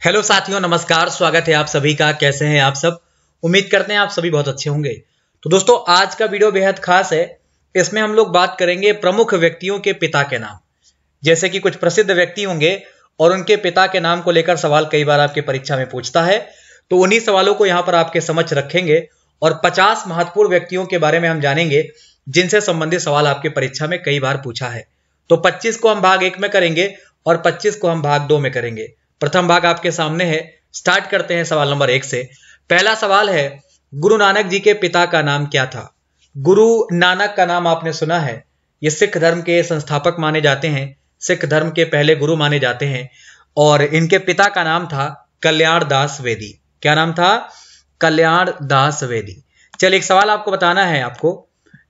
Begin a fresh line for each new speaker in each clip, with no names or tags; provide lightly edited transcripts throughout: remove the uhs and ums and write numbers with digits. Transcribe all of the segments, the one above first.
Hello साथियों, नमस्कार। स्वागत है आप सभी का। कैसे हैं आप सब? उम्मीद करते हैं आप सभी बहुत अच्छे होंगे। तो दोस्तों, आज का वीडियो बेहद खास है। इसमें हम लोग बात करेंगे प्रमुख व्यक्तियों के पिता के नाम। जैसे कि कुछ प्रसिद्ध व्यक्ति होंगे और उनके पिता के नाम को लेकर सवाल कई बार आपके परीक्षा में पूछता है, तो उन्हीं सवालों को यहाँ पर आपके समक्ष रखेंगे और 50 महत्वपूर्ण व्यक्तियों के बारे में हम जानेंगे जिनसे संबंधित सवाल आपके परीक्षा में कई बार पूछा है। तो 25 को हम भाग 1 में करेंगे और 25 को हम भाग 2 में करेंगे। प्रथम भाग आपके सामने है। स्टार्ट करते हैं सवाल नंबर 1 से। पहला सवाल है, गुरु नानक जी के पिता का नाम क्या था? गुरु नानक का नाम आपने सुना है। ये सिख धर्म के संस्थापक माने जाते हैं, सिख धर्म के पहले गुरु माने जाते हैं और इनके पिता का नाम था कल्याण दास वेदी। क्या नाम था? कल्याण दास वेदी। चलिए, एक सवाल आपको बताना है आपको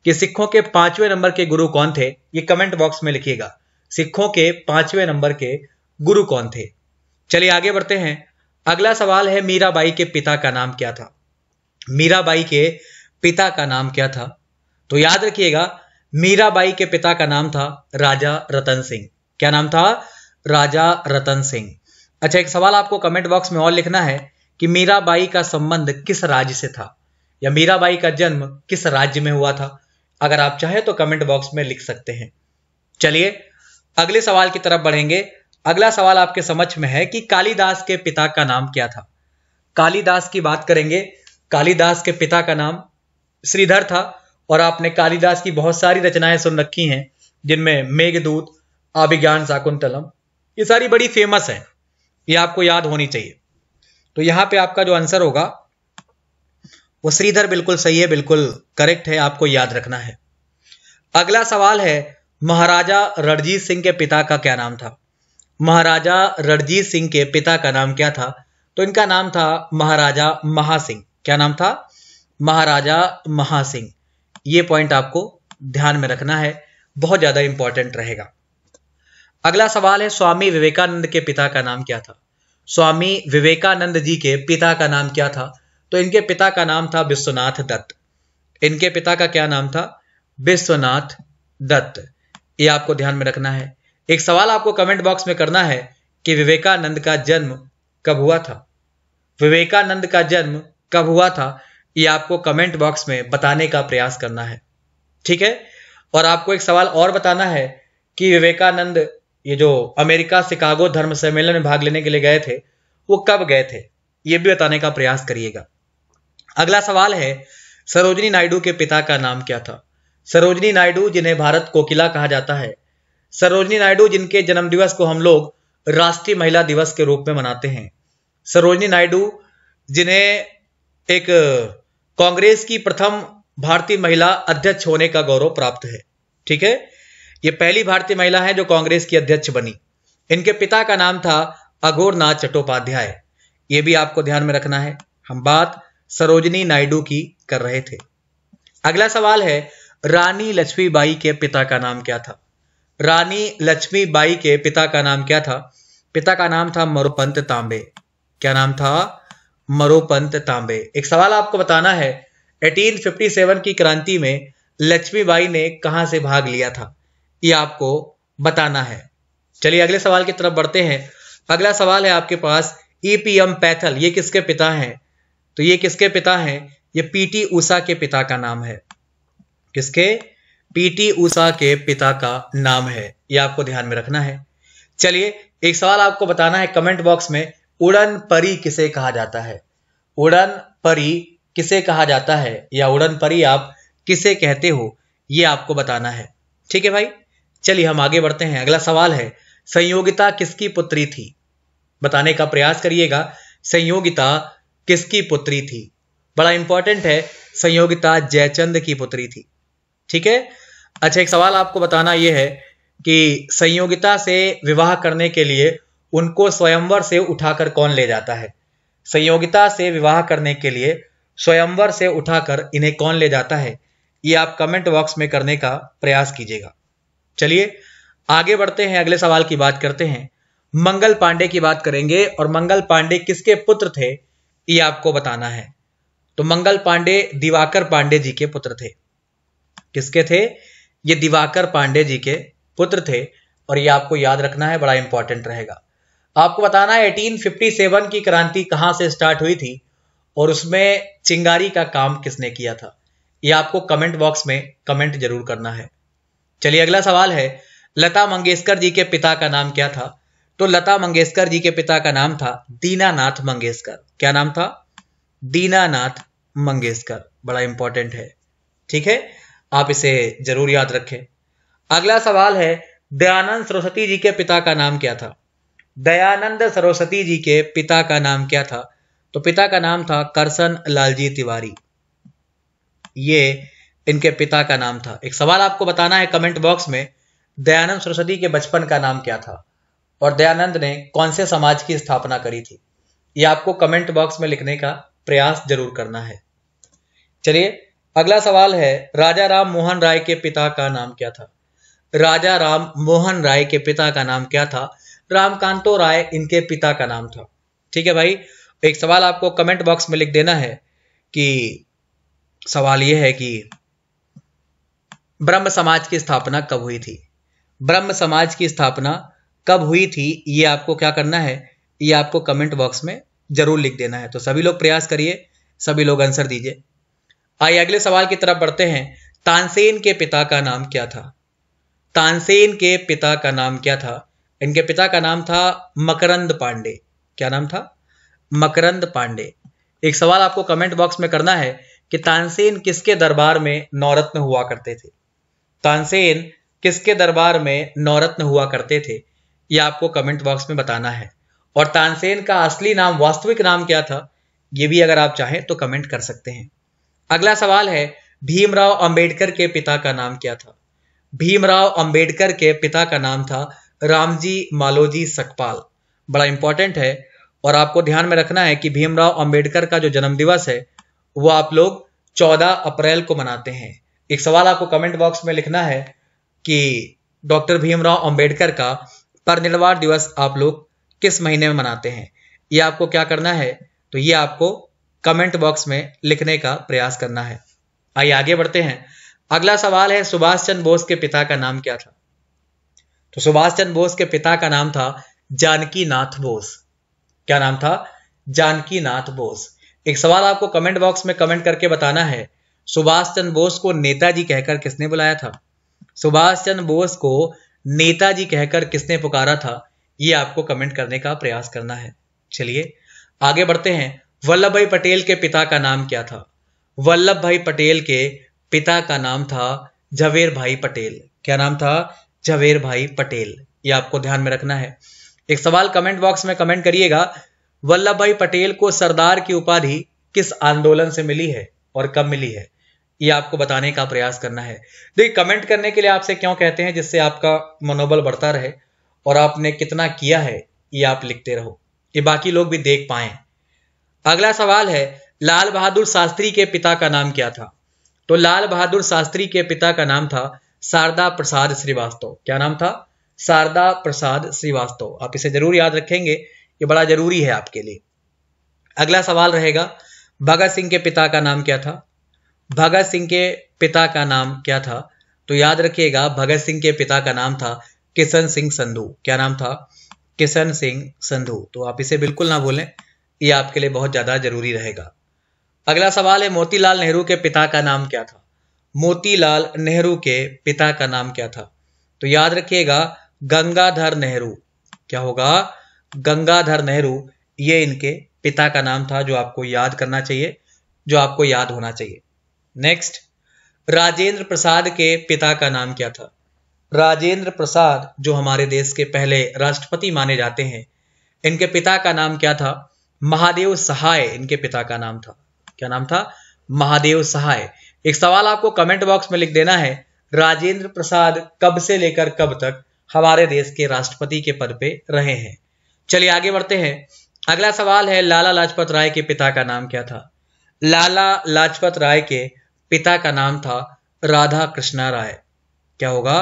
कि सिखों के 5वें नंबर के गुरु कौन थे? ये कमेंट बॉक्स में लिखिएगा। सिखों के 5वें नंबर के गुरु कौन थे? चलिए आगे बढ़ते हैं। अगला सवाल है, मीराबाई के पिता का नाम क्या था? मीराबाई के पिता का नाम क्या था? तो याद रखिएगा, मीराबाई के पिता का नाम था राजा रतन सिंह। क्या नाम था? राजा रतन सिंह। अच्छा, एक सवाल आपको कमेंट बॉक्स में और लिखना है कि मीराबाई का संबंध किस राज्य से था, या मीराबाई का जन्म किस राज्य में हुआ था? अगर आप चाहें तो कमेंट बॉक्स में लिख सकते हैं। चलिए अगले सवाल की तरफ बढ़ेंगे। अगला सवाल आपके समक्ष में है कि कालिदास के पिता का नाम क्या था? कालिदास की बात करेंगे। कालिदास के पिता का नाम श्रीधर था और आपने कालिदास की बहुत सारी रचनाएं सुन रखी हैं, जिनमें मेघदूत, अभिज्ञान शाकुंतलम, ये सारी बड़ी फेमस है, ये आपको याद होनी चाहिए। तो यहां पे आपका जो आंसर होगा वो श्रीधर बिल्कुल सही है, बिल्कुल करेक्ट है, आपको याद रखना है। अगला सवाल है, महाराजा रणजीत सिंह के पिता का क्या नाम था? महाराजा रणजीत सिंह के पिता का नाम क्या था? तो इनका नाम था महाराजा महासिंह। क्या नाम था? महाराजा महासिंह। ये पॉइंट आपको ध्यान में रखना है, बहुत ज्यादा इंपॉर्टेंट रहेगा। अगला सवाल है, स्वामी विवेकानंद के पिता का नाम क्या था? स्वामी विवेकानंद जी के पिता का नाम क्या था? तो इनके पिता का नाम था विश्वनाथ दत्त। इनके पिता का क्या नाम था? विश्वनाथ दत्त। ये आपको ध्यान में रखना है। एक सवाल आपको कमेंट बॉक्स में करना है कि विवेकानंद का जन्म कब हुआ था? विवेकानंद का जन्म कब हुआ था, ये आपको कमेंट बॉक्स में बताने का प्रयास करना है, ठीक है। और आपको एक सवाल और बताना है कि विवेकानंद ये जो अमेरिका शिकागो धर्म सम्मेलन में भाग लेने के लिए गए थे, वो कब गए थे, ये भी बताने का प्रयास करिएगा। अगला सवाल है, सरोजिनी नायडू के पिता का नाम क्या था? सरोजिनी नायडू, जिन्हें भारत कोकिला कहा जाता है, सरोजिनी नायडू जिनके जन्म दिवस को हम लोग राष्ट्रीय महिला दिवस के रूप में मनाते हैं, सरोजिनी नायडू जिन्हें एक कांग्रेस की प्रथम भारतीय महिला अध्यक्ष होने का गौरव प्राप्त है, ठीक है। ये पहली भारतीय महिला है जो कांग्रेस की अध्यक्ष बनी। इनके पिता का नाम था अघोरनाथ चट्टोपाध्याय। ये भी आपको ध्यान में रखना है, हम बात सरोजिनी नायडू की कर रहे थे। अगला सवाल है, रानी लक्ष्मीबाई के पिता का नाम क्या था? रानी लक्ष्मीबाई के पिता का नाम क्या था? पिता का नाम था मोरोपंत तांबे। क्या नाम था? मोरोपंत तांबे। एक सवाल आपको बताना है, 1857 की क्रांति में लक्ष्मीबाई ने कहां से भाग लिया था, ये आपको बताना है। चलिए अगले सवाल की तरफ बढ़ते हैं। अगला सवाल है आपके पास, ईपीएम पैथल ये किसके पिता हैं? तो ये किसके पिता हैं? ये पीटी उषा के पिता का नाम है। किसके? पीटी उषा के पिता का नाम है, ये आपको ध्यान में रखना है। चलिए एक सवाल आपको बताना है कमेंट बॉक्स में, उड़न परी किसे कहा जाता है? उड़न परी किसे कहा जाता है, या उड़न परी आप किसे कहते हो, ये आपको बताना है, ठीक है भाई। चलिए हम आगे बढ़ते हैं। अगला सवाल है, संयोगिता किसकी पुत्री थी? बताने का प्रयास करिएगा, संयोगिता किसकी पुत्री थी? बड़ा इंपॉर्टेंट है, संयोगिता जयचंद की पुत्री थी, ठीक है। अच्छा, एक सवाल आपको बताना यह है कि संयोगिता से विवाह करने के लिए उनको स्वयंवर से उठाकर कौन ले जाता है? संयोगिता से विवाह करने के लिए स्वयंवर से उठाकर इन्हें कौन ले जाता है, ये आप कमेंट बॉक्स में करने का प्रयास कीजिएगा। चलिए आगे बढ़ते हैं, अगले सवाल की बात करते हैं। मंगल पांडे की बात करेंगे और मंगल पांडे किसके पुत्र थे, ये आपको बताना है। तो मंगल पांडे दिवाकर पांडे जी के पुत्र थे। किसके थे? ये दिवाकर पांडे जी के पुत्र थे और ये आपको याद रखना है, बड़ा इंपॉर्टेंट रहेगा। आपको बताना है 1857 की क्रांति कहां से स्टार्ट हुई थी और उसमें चिंगारी का काम किसने किया था, ये आपको कमेंट बॉक्स में कमेंट जरूर करना है। चलिए अगला सवाल है, लता मंगेशकर जी के पिता का नाम क्या था? तो लता मंगेशकर जी के पिता का नाम था दीनानाथ मंगेशकर। क्या नाम था? दीनानाथ मंगेशकर। बड़ा इंपॉर्टेंट है, ठीक है, आप इसे जरूर याद रखें। अगला सवाल है, दयानंद सरस्वती जी के पिता का नाम क्या था? दयानंद सरस्वती जी के पिता का नाम क्या था? तो पिता का नाम था करसन लालजी तिवारी, ये इनके पिता का नाम था। एक सवाल आपको बताना है कमेंट बॉक्स में, दयानंद सरस्वती के बचपन का नाम क्या था और दयानंद ने कौन से समाज की स्थापना करी थी, ये आपको कमेंट बॉक्स में लिखने का प्रयास जरूर करना है। चलिए अगला सवाल है, राजा राम मोहन राय के पिता का नाम क्या था? राजा राम मोहन राय के पिता का नाम क्या था? रामकांतो राय इनके पिता का नाम था। ठीक है भाई, एक सवाल आपको कमेंट बॉक्स में लिख देना है कि सवाल यह है कि ब्रह्म समाज की स्थापना कब हुई थी? ब्रह्म समाज की स्थापना कब हुई थी, ये आपको क्या करना है, ये आपको कमेंट बॉक्स में जरूर लिख देना है। तो सभी लोग प्रयास करिए, सभी लोग आंसर दीजिए। आइए अगले सवाल की तरफ बढ़ते हैं। तानसेन के पिता का नाम क्या था? तानसेन के पिता का नाम क्या था? इनके पिता का नाम था मकरंद पांडे। क्या नाम था? मकरंद पांडे। एक सवाल आपको कमेंट बॉक्स में करना है कि तानसेन किसके दरबार में नौरत्न हुआ करते थे? तानसेन किसके दरबार में नौरत्न हुआ करते थे, ये आपको कमेंट बॉक्स में बताना है। और तानसेन का असली नाम, वास्तविक नाम क्या था, ये भी अगर आप चाहें तो कमेंट कर सकते हैं। अगला सवाल है, भीमराव अंबेडकर के पिता का नाम क्या था? भीमराव अंबेडकर के पिता का नाम था रामजी मालोजी सकपाल। बड़ा इंपॉर्टेंट है और आपको ध्यान में रखना है कि भीमराव अंबेडकर का जो जन्म दिवस है वो आप लोग 14 अप्रैल को मनाते हैं। एक सवाल आपको कमेंट बॉक्स में लिखना है कि डॉक्टर भीमराव अंबेडकर का परिनिर्वाण दिवस आप लोग किस महीने में मनाते हैं, ये आपको क्या करना है, तो ये आपको कमेंट बॉक्स में लिखने का प्रयास करना है। आइए आगे बढ़ते हैं। अगला सवाल है, सुभाष चंद्र बोस के पिता का नाम क्या था? तो सुभाष चंद्र बोस के पिता का नाम था जानकी नाथ बोस। क्या नाम था? जानकी नाथ बोस। एक सवाल आपको कमेंट बॉक्स में कमेंट करके बताना है, सुभाष चंद्र बोस को नेताजी कहकर किसने बुलाया था? सुभाष चंद्र बोस को नेताजी कहकर किसने पुकारा था, ये आपको कमेंट करने का प्रयास करना है। चलिए आगे बढ़ते हैं। वल्लभ भाई पटेल के पिता का नाम क्या था? वल्लभ भाई पटेल के पिता का नाम था झवेर भाई पटेल। क्या नाम था? झवेर भाई पटेल। ये आपको ध्यान में रखना है। एक सवाल कमेंट बॉक्स में कमेंट करिएगा, वल्लभ भाई पटेल को सरदार की उपाधि किस आंदोलन से मिली है और कब मिली है, ये आपको बताने का प्रयास करना है। देखिए कमेंट करने के लिए आपसे क्यों कहते हैं, जिससे आपका मनोबल बढ़ता रहे और आपने कितना किया है ये आप लिखते रहो, ये बाकी लोग भी देख पाए। अगला सवाल है, लाल बहादुर शास्त्री के पिता का नाम क्या था? तो लाल बहादुर शास्त्री के पिता का नाम था शारदा प्रसाद श्रीवास्तव। क्या नाम था? शारदा प्रसाद श्रीवास्तव। आप इसे जरूर याद रखेंगे, ये बड़ा जरूरी है आपके लिए। अगला सवाल रहेगा, भगत सिंह के पिता का नाम क्या था? भगत सिंह के पिता का नाम क्या था? तो याद रखिएगा, भगत सिंह के पिता का नाम था किशन सिंह संधू। क्या नाम था? किशन सिंह संधू। तो आप इसे बिल्कुल ना भूलें, ये आपके लिए बहुत ज्यादा जरूरी रहेगा। अगला सवाल है, मोतीलाल नेहरू के पिता का नाम क्या था? मोतीलाल नेहरू के पिता का नाम क्या था? तो याद रखिएगा, गंगाधर नेहरू। क्या होगा? गंगाधर नेहरू, ये इनके पिता का नाम था, जो आपको याद करना चाहिए, जो आपको याद होना चाहिए। नेक्स्ट, राजेंद्र प्रसाद के पिता का नाम क्या था? राजेंद्र प्रसाद जो हमारे देश के पहले राष्ट्रपति माने जाते हैं, इनके पिता का नाम क्या था? महादेव सहाय इनके पिता का नाम था। क्या नाम था? महादेव सहाय। एक सवाल आपको कमेंट बॉक्स में लिख देना है, राजेंद्र प्रसाद कब से लेकर कब तक हमारे देश के राष्ट्रपति के पद पे रहे हैं। चलिए आगे बढ़ते हैं। अगला सवाल है, लाला लाजपत राय के पिता का नाम क्या था? लाला लाजपत राय के पिता का नाम था राधा कृष्ण राय। क्या होगा?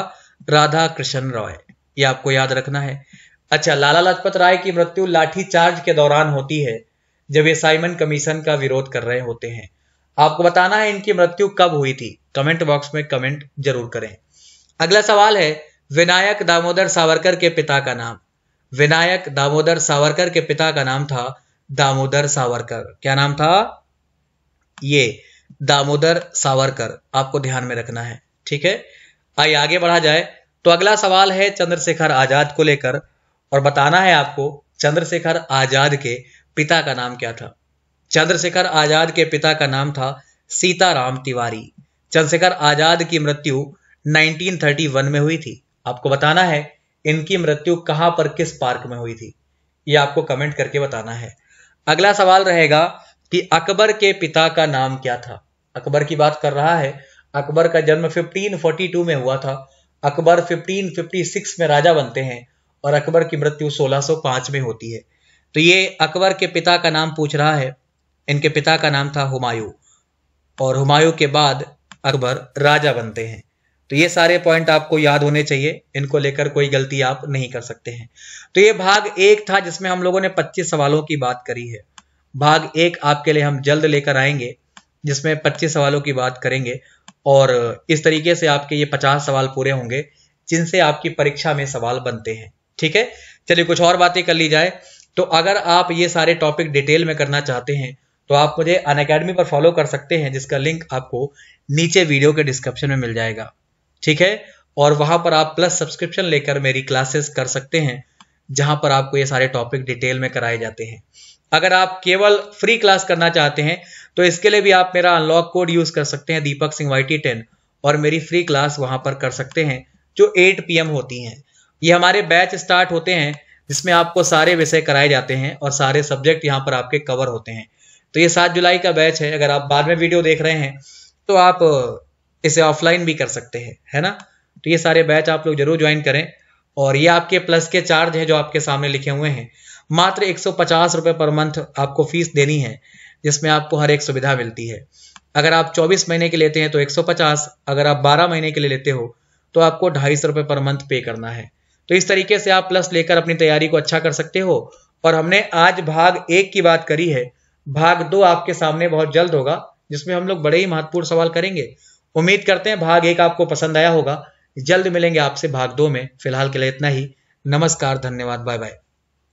राधा कृष्ण राय। ये आपको याद रखना है। अच्छा, लाला लाजपत राय की मृत्यु लाठी चार्ज के दौरान होती है, जब ये साइमन कमीशन का विरोध कर रहे होते हैं। आपको बताना है इनकी मृत्यु कब हुई थी, कमेंट बॉक्स में कमेंट जरूर करें। अगला सवाल है, विनायक दामोदर सावरकर के पिता का नाम? विनायक दामोदर सावरकर के पिता का नाम था दामोदर सावरकर। क्या नाम था? ये दामोदर सावरकर, आपको ध्यान में रखना है। ठीक है, आइए आगे बढ़ा जाए। तो अगला सवाल है चंद्रशेखर आजाद को लेकर, और बताना है आपको चंद्रशेखर आजाद के पिता का नाम क्या था। चंद्रशेखर आजाद के पिता का नाम था सीताराम तिवारी। चंद्रशेखर आजाद की मृत्यु 1931 में हुई थी। आपको बताना है इनकी मृत्यु कहां पर, किस पार्क में हुई थी, ये आपको कमेंट करके बताना है। अगला सवाल रहेगा कि अकबर के पिता का नाम क्या था। अकबर की बात कर रहा है। अकबर का जन्म 1542 में हुआ था। अकबर 1556 में राजा बनते हैं और अकबर की मृत्यु 1605 में होती है। तो ये अकबर के पिता का नाम पूछ रहा है। इनके पिता का नाम था हुमायूं, और हुमायूं के बाद अकबर राजा बनते हैं। तो ये सारे पॉइंट आपको याद होने चाहिए, इनको लेकर कोई गलती आप नहीं कर सकते हैं। तो ये भाग 1 था जिसमें हम लोगों ने 25 सवालों की बात करी है। भाग 1 आपके लिए हम जल्द लेकर आएंगे जिसमें 25 सवालों की बात करेंगे, और इस तरीके से आपके ये 50 सवाल पूरे होंगे जिनसे आपकी परीक्षा में सवाल बनते हैं। ठीक है, चलिए कुछ और बातें कर ली जाए। तो अगर आप ये सारे टॉपिक डिटेल में करना चाहते हैं तो आप मुझे अनअकैडमी पर फॉलो कर सकते हैं, जिसका लिंक आपको नीचे वीडियो के डिस्क्रिप्शन में मिल जाएगा। ठीक है, और वहां पर आप प्लस सब्सक्रिप्शन लेकर मेरी क्लासेस कर सकते हैं, जहां पर आपको ये सारे टॉपिक डिटेल में कराए जाते हैं। अगर आप केवल फ्री क्लास करना चाहते हैं तो इसके लिए भी आप मेरा अनलॉक कोड यूज कर सकते हैं, दीपक सिंह YT10, और मेरी फ्री क्लास वहां पर कर सकते हैं जो 8 PM होती हैं। ये हमारे बैच स्टार्ट होते हैं जिसमें आपको सारे विषय कराए जाते हैं और सारे सब्जेक्ट यहाँ पर आपके कवर होते हैं। तो ये 7 जुलाई का बैच है। अगर आप बाद में वीडियो देख रहे हैं तो आप इसे ऑफलाइन भी कर सकते हैं, है ना। तो ये सारे बैच आप लोग जरूर ज्वाइन करें। और ये आपके प्लस के चार्ज है जो आपके सामने लिखे हुए हैं। मात्र 150 रुपये पर मंथ आपको फीस देनी है, जिसमें आपको हर एक सुविधा मिलती है। अगर आप 24 महीने के लेते हैं तो 150, अगर आप 12 महीने के लिए लेते हो तो आपको 250 रुपये पर मंथ पे करना है। तो इस तरीके से आप प्लस लेकर अपनी तैयारी को अच्छा कर सकते हो। और हमने आज भाग 1 की बात करी है। भाग 2 आपके सामने बहुत जल्द होगा, जिसमें हम लोग बड़े ही महत्वपूर्ण सवाल करेंगे। उम्मीद करते हैं भाग 1 आपको पसंद आया होगा। जल्द मिलेंगे आपसे भाग 2 में। फिलहाल के लिए इतना ही। नमस्कार, धन्यवाद, बाय बाय।